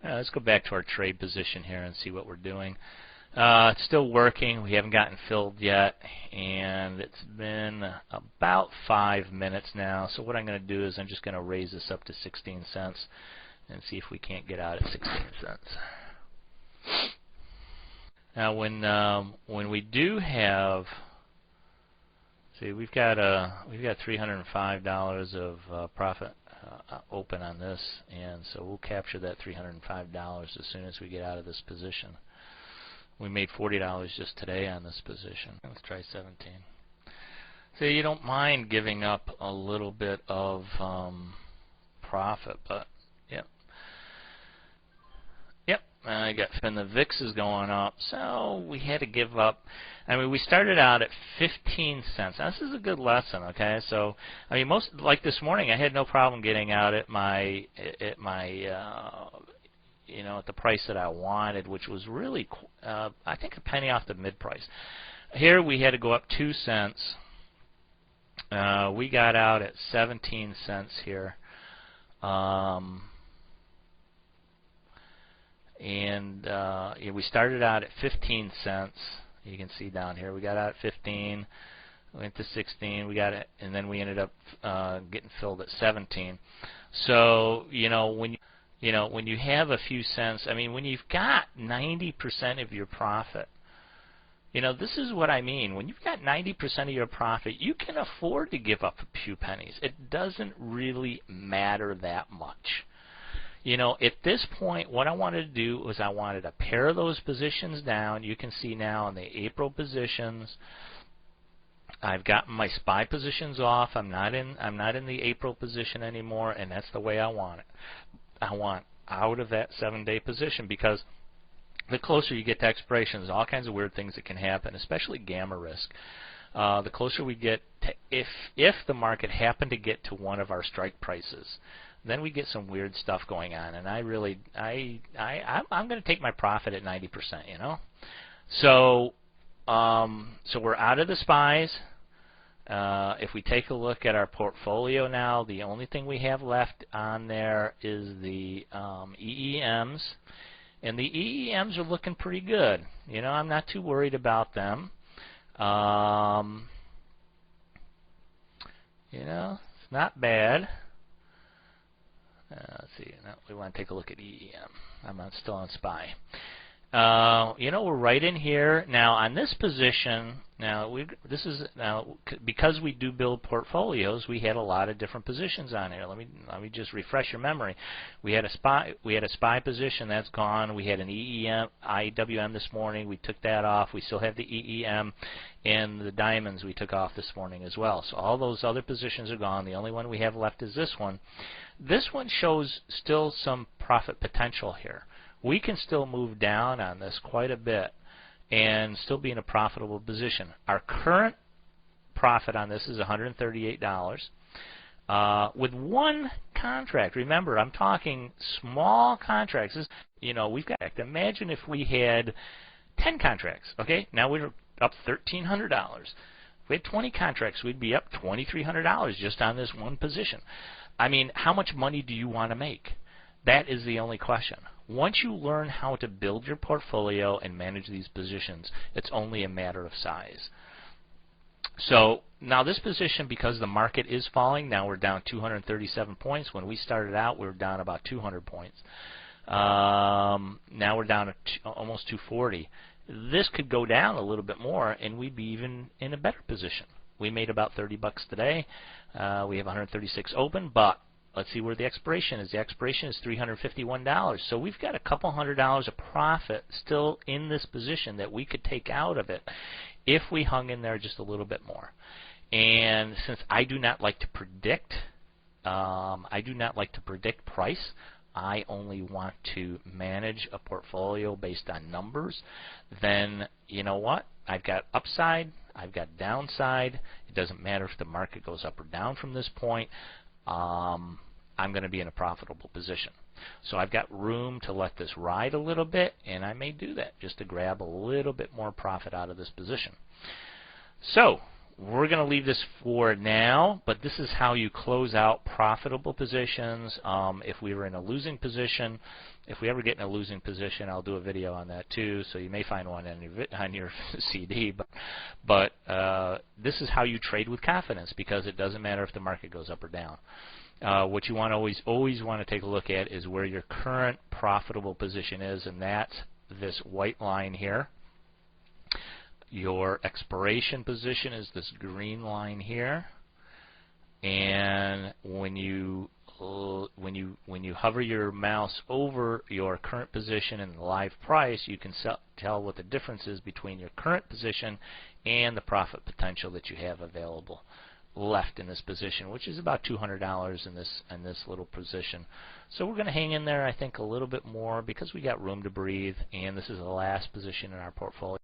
Let's go back to our trade position here and see what we're doing. It's still working. We haven't gotten filled yet, and it's been about 5 minutes now. So what I'm going to do is I'm just going to raise this up to 16 cents and see if we can't get out at 16 cents. Now, when we do have, see, we've got $305 of profit open on this, and so we'll capture that $305 as soon as we get out of this position. We made $40 just today on this position. Let's try 17. So you don't mind giving up a little bit of profit, but yep. I got, and the VIX is going up, so we had to give up. I mean, we started out at 15 cents. Now, this is a good lesson, okay? So, I mean, most, like this morning, I had no problem getting out at my you know, at the price that I wanted, which was really, I think, a penny off the mid price. Here we had to go up 2 cents. We got out at 17 cents here. Yeah, we started out at 15 cents. You can see down here we got out at 15, went to 16, we got it, and then we ended up getting filled at 17. So when you have a few cents, I mean, when you've got 90% of your profit, this is what I mean. When you've got 90% of your profit, you can afford to give up a few pennies. It doesn't really matter that much. At this point, what I wanted to do was I wanted to pare those positions down. You can see now in the April positions, I've gotten my SPY positions off. I'm not in the April position anymore, and that's the way I want it. I want out of that 7-day position, because the closer you get to expiration, there's all kinds of weird things that can happen, especially gamma risk. The closer we get to, if the market happened to get to one of our strike prices, then we get some weird stuff going on, and I'm going to take my profit at 90%. So we're out of the SPYs. If we take a look at our portfolio now, the only thing we have left on there is the EEMs, and the EEMs are looking pretty good. I'm not too worried about them. It's not bad. Let's see. No, we want to take a look at EEM. I'm still on SPY. We're right in here now on this position. Now because we do build portfolios, we had a lot of different positions on here. Let me just refresh your memory. We had a SPY position that's gone. We had an EEM IWM this morning. We took that off. We still have the EEM and the diamonds we took off this morning as well. So all those other positions are gone. The only one we have left is this one. This one shows still some profit potential here. We can still move down on this quite a bit and still be in a profitable position. Our current profit on this is $138 with one contract. Remember, I'm talking small contracts. We've got, imagine if we had 10 contracts. Okay, now we're up $1,300. If we had 20 contracts, we'd be up $2,300 just on this one position. I mean, how much money do you want to make? That is the only question. Once you learn how to build your portfolio and manage these positions, it's only a matter of size. So now this position, because the market is falling, now we're down 237 points. When we started out, we were down about 200 points. Now we're down to almost 240. This could go down a little bit more, and we'd be even in a better position. We made about $30 today. We have 136 open, but let's see where the expiration is. The expiration is $351. So we've got a couple $100 of profit still in this position that we could take out of it if we hung in there just a little bit more. And since I do not like to predict, price, I only want to manage a portfolio based on numbers, then you know what? I've got upside, I've got downside. It doesn't matter if the market goes up or down from this point. I'm going to be in a profitable position. So I've got room to let this ride a little bit, and I may do that just to grab a little bit more profit out of this position. So we're going to leave this for now, but this is how you close out profitable positions. If we were in a losing position, if we ever get in a losing position, I'll do a video on that too, so you may find one on your CD. But this is how you trade with confidence, because it doesn't matter if the market goes up or down. What you want to always want to take a look at is where your current profitable position is, and that's this white line here. Your expiration position is this green line here, and when you hover your mouse over your current position and the live price, you can tell what the difference is between your current position and the profit potential that you have available left in this position, which is about $200 in this little position. So we're going to hang in there, I think, a little bit more because we got room to breathe, and this is the last position in our portfolio.